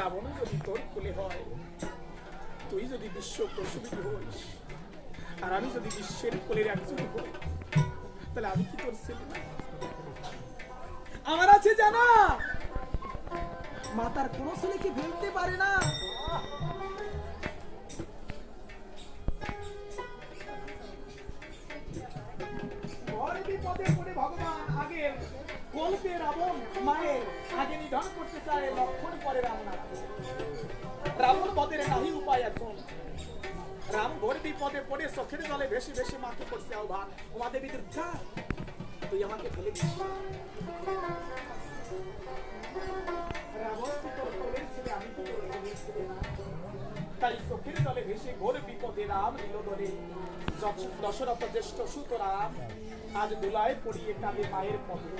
রাবণ যদি তোর কোলে হয়, তুই যদি বিশ্ব প্রসূতি হইস, আর আমি যদি বিশ্বের কোলের একজন হই, তাহলে আমি কি তোর ছেলে না? আমার আছে জানা, মাতার কোন ছেলেকে ভেলতে পারে না। বিপদে পড়ে ভগবান আগে গল্পে রাবণ মায়ের আগে নিধন করতে চায়, লক্ষণ পরে রাবণ বদের নাহি উপায়। এখন রাম ঘোর বিপদে পড়ে চোখের জলে ভেসে ভেসে মাকে করছে আহ্বান, উমা দেবী দুর্গা, তুই আমাকে ফেলে দিস। রাবণ কি তোর কোলের ছেলে, আমি কি তোর কোলের ছেলে না? তাই চোখের জলে ভেসে ঘোর বিপদে রাম নিল ধরে। দশরথ জ্যেষ্ঠ সুত রাম আজ দোলায় পড়িয়ে কাঁদে মায়ের পদে।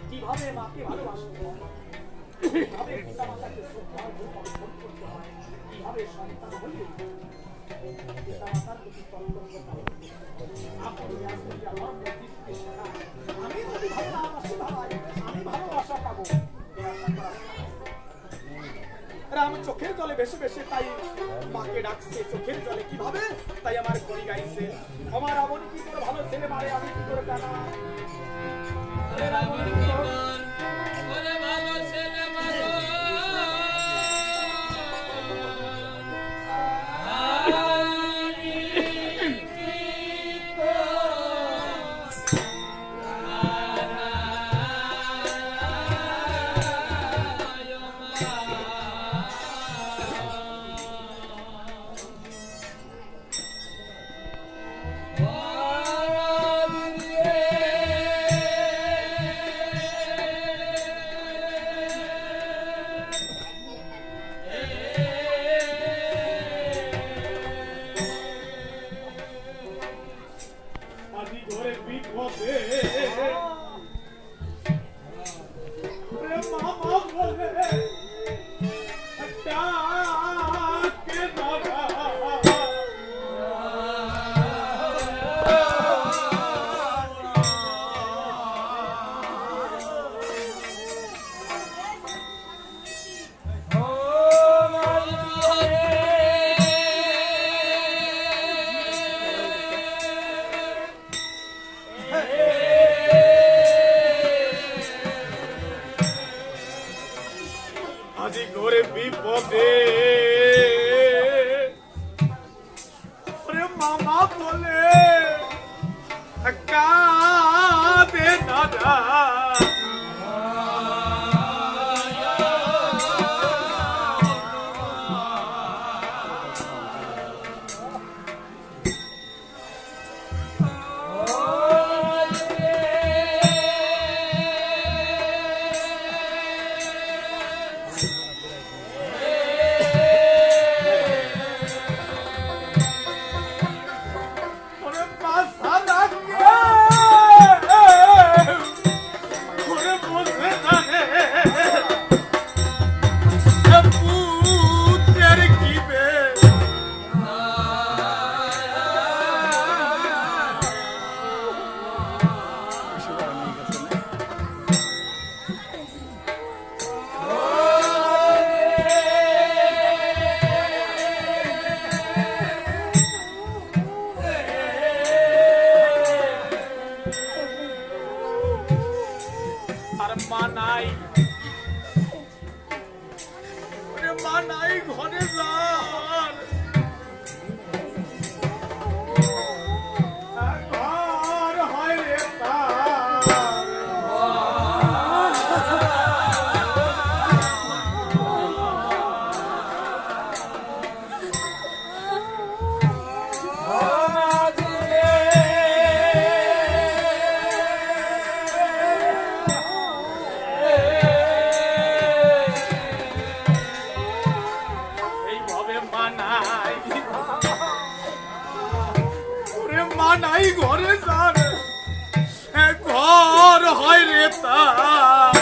কিভাবে মাকে ভালোবাসতে হয়, কিভাবে পিতা মাতাকে শ্রদ্ধা অর্পণ করতে হয়, কিভাবে সন্তান হলে পিতা মাতার প্রতি কর্তব্য পালন করতে হয়। আমি যদি ভালোবাসি ভাই, আমি ভালোবাসা পাবো। রাম চোখের জলে ভেসে ভেসে তাই মাকে ডাকছে চোখের জলে। কিভাবে? তাই আমার করি গাইছে, আমার রাবণ কি তোর ভালো ছেলে মারে, আমি কি তোর জানা? রাবণ ভালো ছেলে মারো, নাই ঘরে যার ঘর হয় রে তার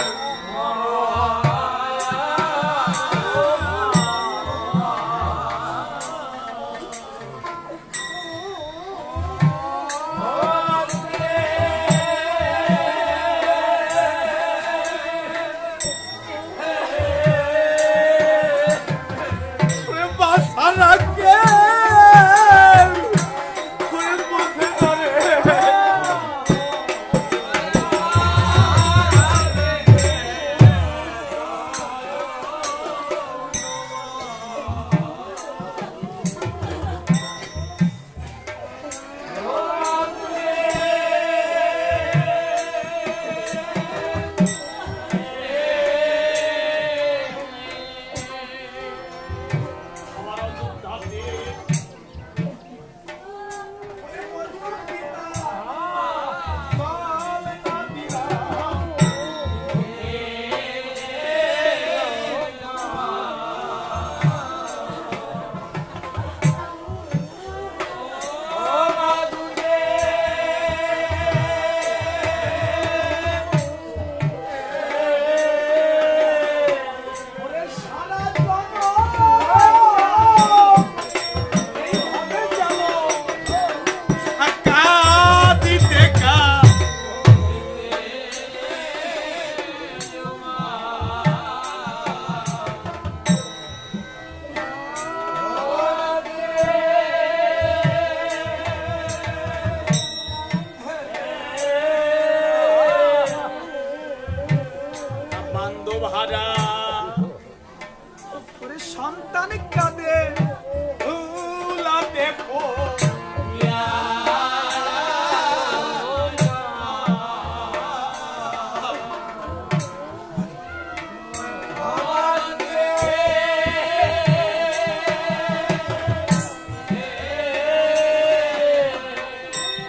সন্তান কাঁদে ভুলাতে পড়িয়া।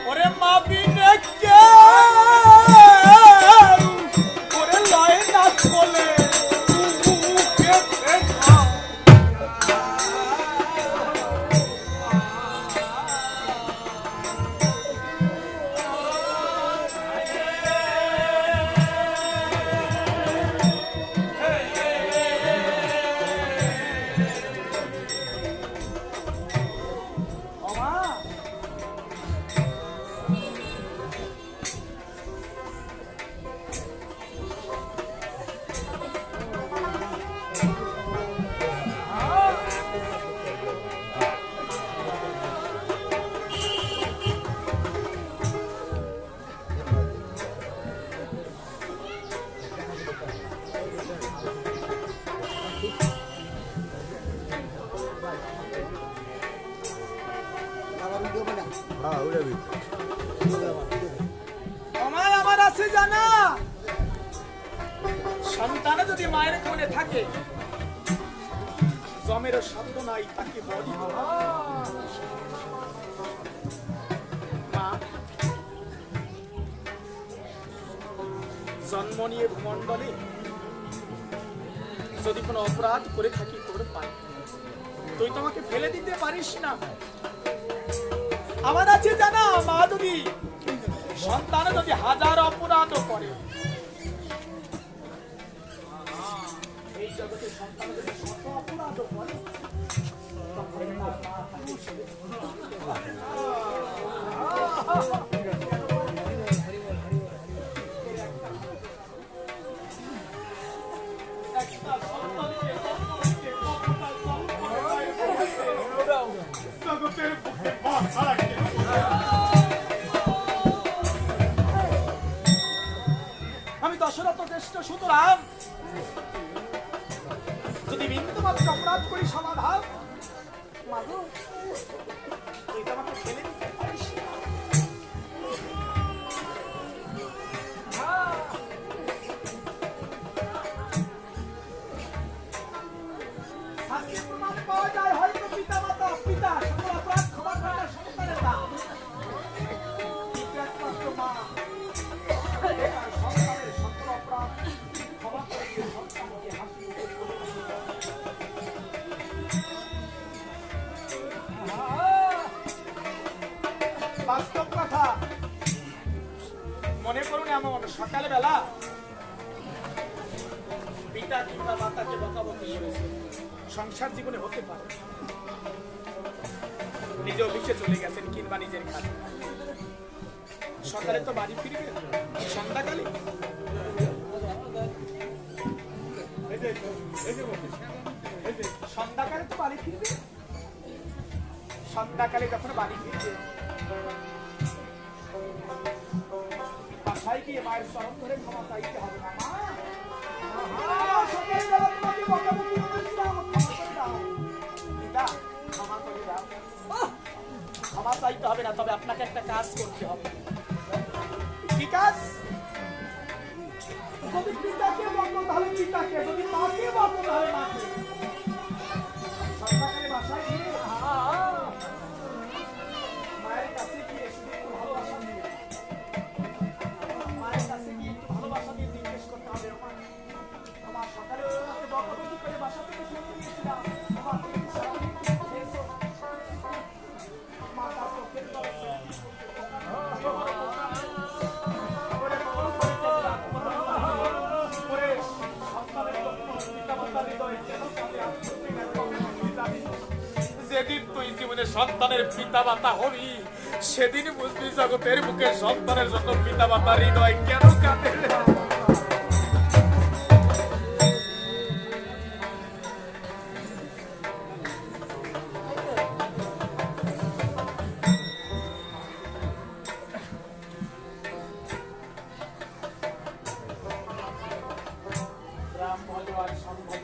ওরে মা বিনে কে ওরে লয় না বলে আমার আছে জানা সন্তান যদি মায়ের কোলে থাকে জমের শব্দ নাই তাকে বলি মা জন্ম নিয়ে ভূমণ্ডলে যদি কোনো অপরাধ করে থাকি তোর পাই তুই তো আমাকে ফেলে দিতে পারিস না। আমার আছে জানা মা যদি সন্তান যদি হাজার অপরাধ করে এই জগতে সন্তান যদি শত অপরাধ করে আমি দশরথ জ্যেষ্ঠ সুতরাং যদি বিন্দু মাত্র অপরাধ করি সমাধান মাগো তুই তো আমাকে ফেলে দিতে পারিস না। শাস্ত্রে প্রমাণ পাওয়া যায় হয়তো পিতা মাতা পিতা সকল অপরাধ ক্ষমা করে না সন্তানের দান কিন্তু একমাত্র মা সন্তানের সকল অপরাধ ক্ষমা করে দিয়ে সন্তানকে হাসি বাস্তব কথা মনে করুন এমন সকাল বেলা পিতা কিংবা মাতাকে বকাবকি করেছে সংসার জীবনে হতে পারে নিজ অফিসে চলে গেছেন কিংবা নিজের কাজে সকালে তো বাড়ি ফিরবে সন্ধ্যাকালে সন্ধ্যাকালে তো বাড়ি ফিরবে সন্ধ্যাকালে যখন বাড়ি ফিরবে বাসায় গিয়ে মায়ের চরণ ধরে ক্ষমা চাইতে হবে না মা সকালবেলা তোমাকে বকাবকি করেছিলাম ক্ষমা করে দাও ক্ষমা চাইতে হবে না তবে আপনাকে একটা কাজ করতে হবে কি কাজ যদি পিতাকে বলবো তাহলে পিতাকে যদি মাকে বলবো তাহলে মাকে সন্ধ্যাকালে বাসায় গিয়ে মায়ের কাছে গিয়ে শুধু একটু ভালোবাসা দিয়ে মায়ের কাছে গিয়ে একটু ভালোবাসা দিয়ে জিজ্ঞেস করতে হবে আমার সকালে তোমাকে বকাবকি করে বাসা থেকে চলে গিয়েছিলাম আমার তুমি খেয়েছো মাতা চোখের দরজা যেদিন তুই জীবনে সন্তানের পিতা মাতা হবি সেদিন বুঝবি জগতের বুকে সন্তানের জন্য পিতা মাতার হৃদয় কেন কাঁদে। রাম ভগবান সম্ভব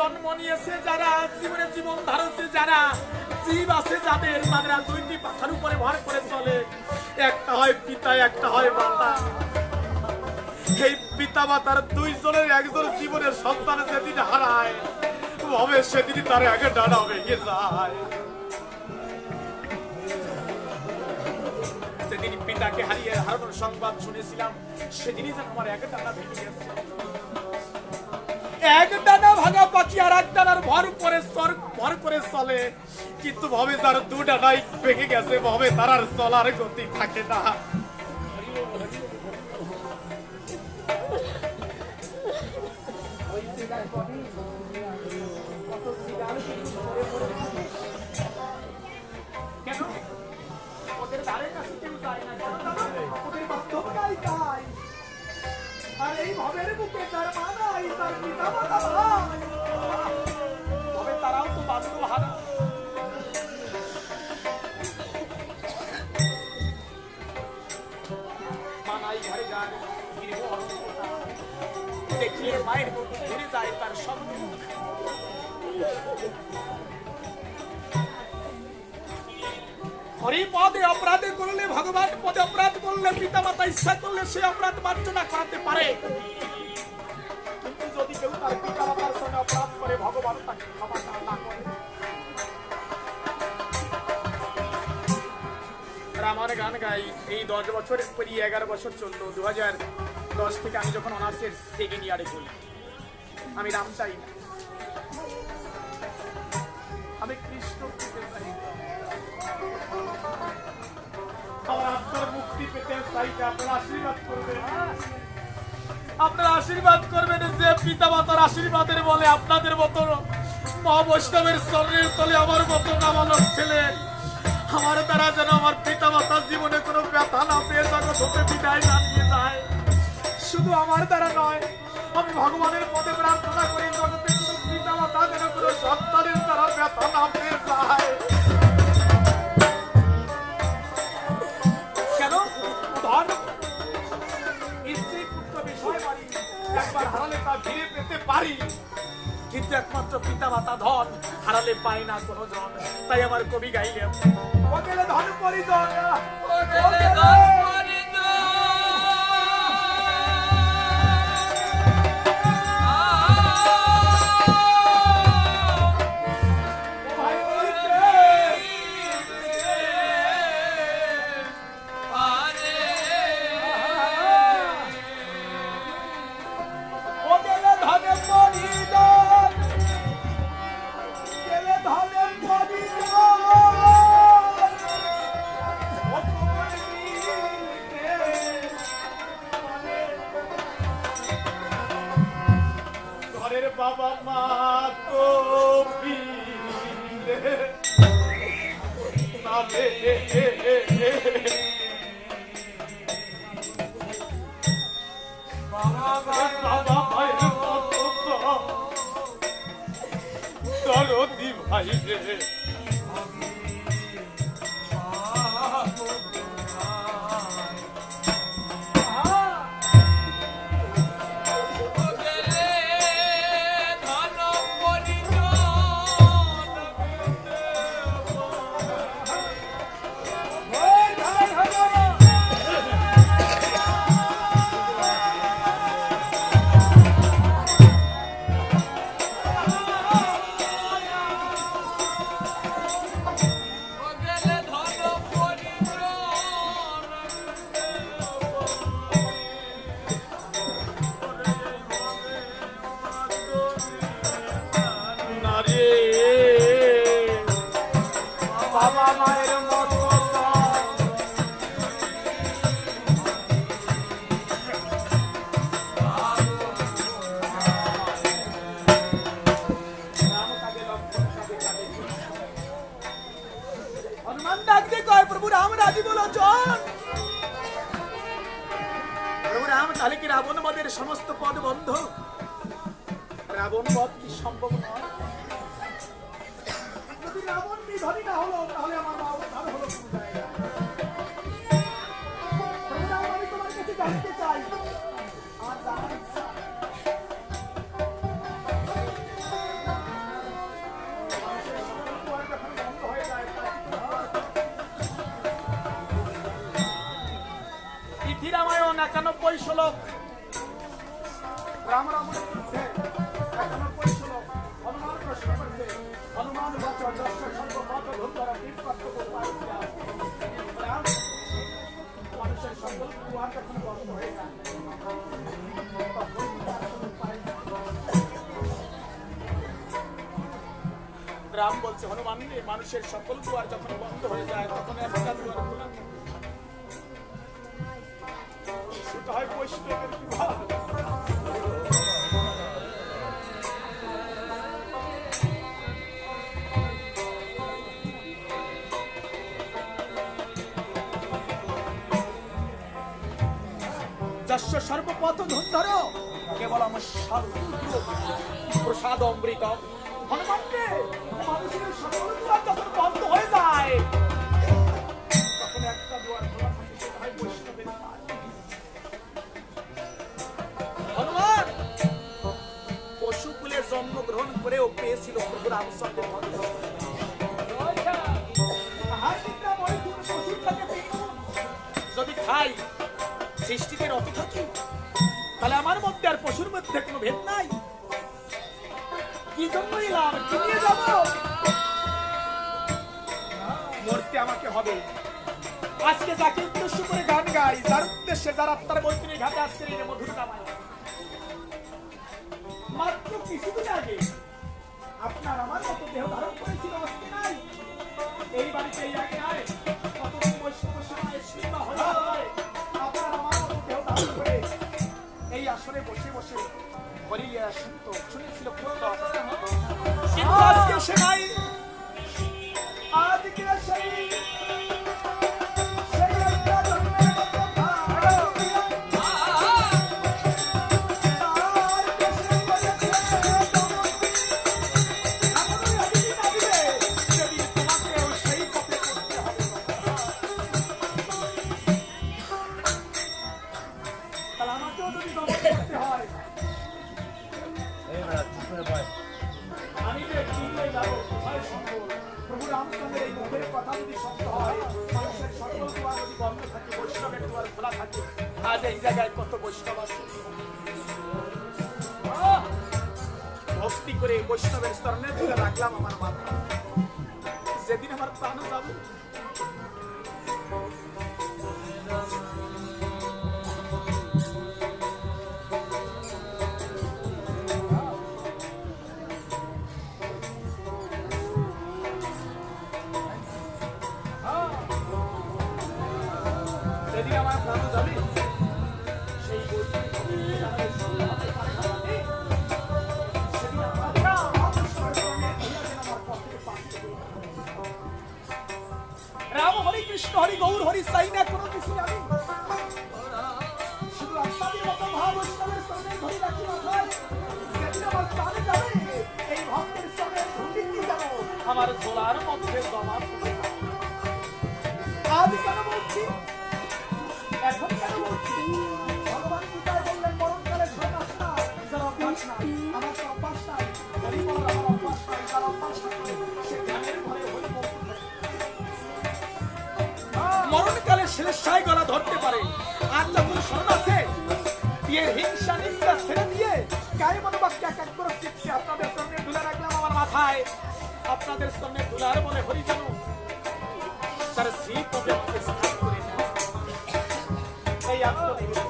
জন্ম নিয়েছে যারা, জীবনে জীবন ধারণছে যারা, জীব আছে যাদের, তারা দুইটি পাখার উপরে ভর করে চলে। একটা হয় পিতা, একটা হয় মাতা। এই পিতা মাতার দুইজনের একজন জীবনের সন্তান যেদিন হারায়, ভাবে সেদিন তার আগে ডানা ভেঙে যায়। সেদিন পিতাকে হারানোর সংবাদ শুনেছিলাম, সেদিনই যেন আমার এক ডানা ভেঙে গেছে। এক ডানা ভাঙা পাখি আর এক ডানার ভর করে চলে, কিন্তু ভাবে তার দু ডানাই ভেঙে গেছে, ভাবে তার আর চলার গতি থাকে না। কেন ওদের ধারে কাছে কেউ যায় না? কেন ওদের বান্ধবটাই তাই। আর এই ভবের বুকে তার মা নাই, তার পিতা মাতা নাই, তবে তারাও তো বান্ধব হারা। মানাই ঘরে যায়, দেখিয়ে মায়ের মতো ঘুরে যায় তার সঙ্গে। হরি পদে অপরাধে করলে, ভগবান পদে অপরাধ করলে, পিতা মাতা ইচ্ছা করলে সে অপরাধ মার্জনা করাতে পারে। কিন্তু যদি কেউ তার পিতা মাতার সঙ্গে অপরাধ করে, ভগবান তাকে ক্ষমা না করে। আমার গান গাই এই 10 বছরের পরই 11 বছর চললো। 2010 থেকে আমি যখন অনার্সের সেকেন্ড ইয়ারে চলি, আমি রাম চাই না, আমি কৃষ্ণ পেতে চাই, আমার আত্মার মুক্তি পেতে চাই। আপনারা আশীর্বাদ করবেন, আপনারা আশীর্বাদ করবেন যে পিতা মাতার আশীর্বাদের বলে আপনাদের মতো মহাবৈষ্ণবের চরণের তলে আমার মতো নাবালক ছেলে, আমার দ্বারা যেন আমার পিতা মাতার জীবনে কোনো ব্যথা না পেয়ে জগৎ হতে বিদায় না নিয়ে যায়। শুধু আমার দ্বারা নয়, আমি ভগবানের পদে প্রার্থনা করি জগতে কোনো পিতা মাতা যেন কোনো সন্তানের দ্বারা ব্যথা না পেয়ে যায়। কেন ধন স্ত্রী পুত্র বিষয় বাড়ি একবার হারালে তা ফিরে পেতে পারি, কিন্তু একমাত্র পিতা মাতা ধন হারালে পায় না কোনো জন। তাই আমার কবি গাইলেন, ওগেলে ধন পরিজন, ওগেলে ধন পরিজন। বাবা মা তো ফিরে নালে বাবা মায়ের মতো দরদি ভাই রে। রাবণ বধের সমস্ত পদ বন্ধ, রাবণ বধ কি সম্ভব নয়? যদি রাবণ নিধনই না হলো, তাহলে আমার মা উদ্ধার হলো কোন জায়গায়? আমি তোমার কাছে জানতে চাই, আমার জানার ইচ্ছা 91 শ্লোক রাম রাম করছে 91 শ্লোক হনুমান প্রশ্ন করছে হনুমান বচন দশ সর্বপদ ধুতরা বিপক্ত গোপাইয়া রাম মানুষের সকল দুয়ার যখন বন্ধ হয়ে যায় রাম বলছে হনুমান মানুষের সকল দুয়ার যখন বন্ধ হয়ে যায় তখন একটা দুয়ার খোলা থাকে সেটা হয় বৈষ্ণবের বিভাগ যস্য সর্বপথ ধর কেবল আমার প্রসাদ অমৃত হনুমানকে মানুষের সকল দুয়ার যখন বন্ধ হয়ে যায় তখন একটা দুয়ার খোলা থাকে সেটা হয় বৈষ্ণবের কাজ হনুমান পশুকুলে জন্মগ্রহণ করেও পেয়েছিল প্রভু রামচন্দ্রের ভক্ত যদি খাই সৃষ্টিতে রত থাকি তাহলে আমার মধ্যে আর পশুর মধ্যে কোনো ভেদ নাই কি জন্য এলাম কি নিয়ে যাব মরতে আমাকে হবে আজকে যাকে উদ্দেশ্য করে গান গাই যার উদ্দেশ্যে যার আত্মার বৈতরণী ঘাটে আসছে এই মধুর কামায় মাত্র কিছুদিন আগে আপনার আমার মতো দেহ ধারণ করেছিল অস্তি নাই এই বাড়িতে এই আগে আয় কতদিন বৈষ্ণব সেবায় সেবা হয়ে আপনার আমার মতো দেহ ধারণ করে এই আসরে বসে বসে হরিয়া শুনত শুনেছিল কিন্তু আজকে সে নাই আজকে সেই আজ এই জায়গায় কত বৈষ্ণব আছে ভক্তি করে বৈষ্ণবের স্তরণে তুলে রাখলাম আমার মাথা যেদিন আমার প্রাণ যাবে যেদিন আমার প্রাণ যাবে সেই রাম হরি কৃষ্ণ হরি গৌর হরি সাই না কোনো কিছু জানি শুধু আপনাদের মতো মহাবৈষ্ণবের সামনে ধরে রাখি মাথায় যেদিন আমার প্রাণ যাবে এই ভক্তের সামনে ধুলি দিয়ে যাব আমার ঝোলার মধ্যে জমা আজ কেন বলছি এখন কেন বলছি ভগবান গীতায় বললেন মরণকালে ছয় মাস না যার অভ্যাস নাই আমার তো অভ্যাস নাই হরি বল আমার অভ্যাস নাই যার অভ্যাস নাই সে জ্ঞানের ঘরে হরি মরণকালে শেষায় গলা ধরতে পারে আর যখন স্মরণ আছে দিয়ে হিংসা নিন্দা ছেড়ে দিয়ে গায়ে মনোবাক্য এক এক করে শিখছে আপনাদের সামনে ধুলা রাখলাম আমার মাথায় আপনাদের সামনে ধুলার মনে হরি জানো তার শ্রী পদে আমাকে স্থান করে এই আত্মনিবেদন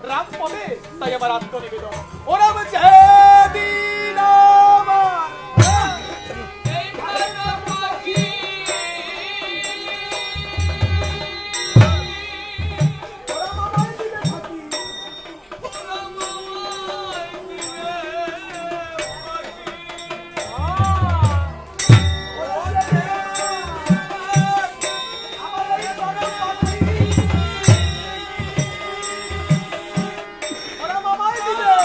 রাম বলে তাই আমার আত্মনিবেদন ও রাম যেদিন আমার এই ভারত পাখি ওরা মামাই দিলে থাকি ওরা মামাই দিলে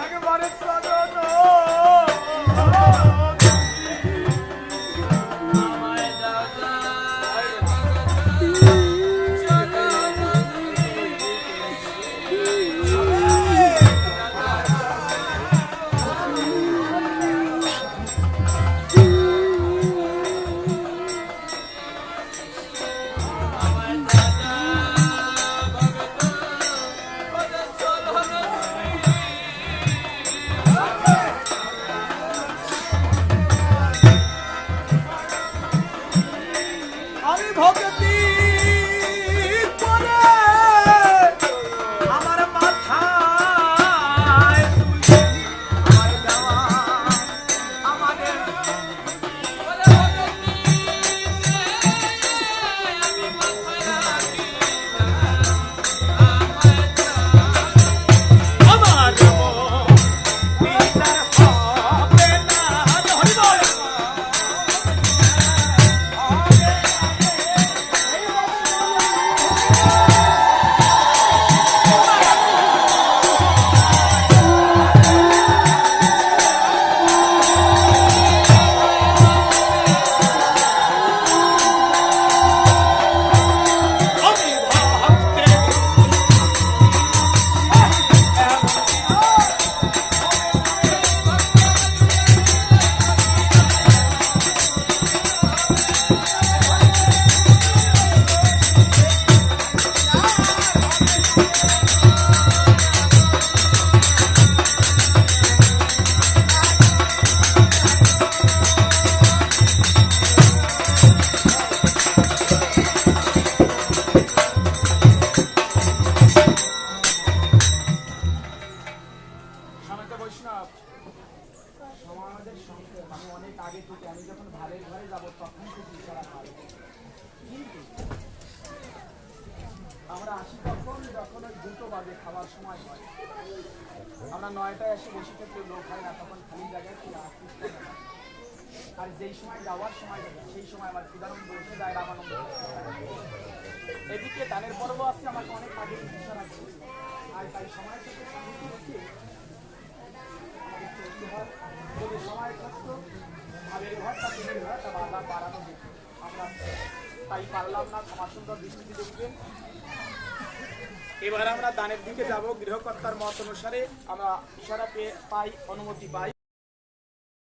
একবারে চরণ আমি ভক্তি করে আমার মাথায় আমার দেওয়া আমাদের আমার বিচার হবে না হরি বল সনাতন বৈষ্ণব সমাজের সঙ্গে আমি অনেক আগে থেকে আমি যখন ভালের ঘরে যাব তখন থেকে ইশারা হয় কিন্তু আমরা আসি তখন যখন ওই 2টো বাজে খাওয়ার সময় হয় আমরা 9টায় এসে বসে থাকলে লোক হয় না তখন খালি জায়গায় কি আর যেই সময় যাওয়ার সময় যাবে সেই সময় আমার উদাহরণ বসে যায় রামানন্দ এদিকে দানের পর্ব আছে আমাকে অনেক আগে ইশারা করেছে আর তাই সময় থেকে যদি সময় থাকতো ভাবের ঘরটা দিনের ঘরটা বারবার বাড়ানো যেত আমরা তাই পারলাম না ক্ষমা সুন্দর দৃষ্টিতে দেখবেন এবার আমরা দানের দিকে যাব গৃহকর্তার মত অনুসারে আমরা ইশারা পেয়ে পাই অনুমতি পাই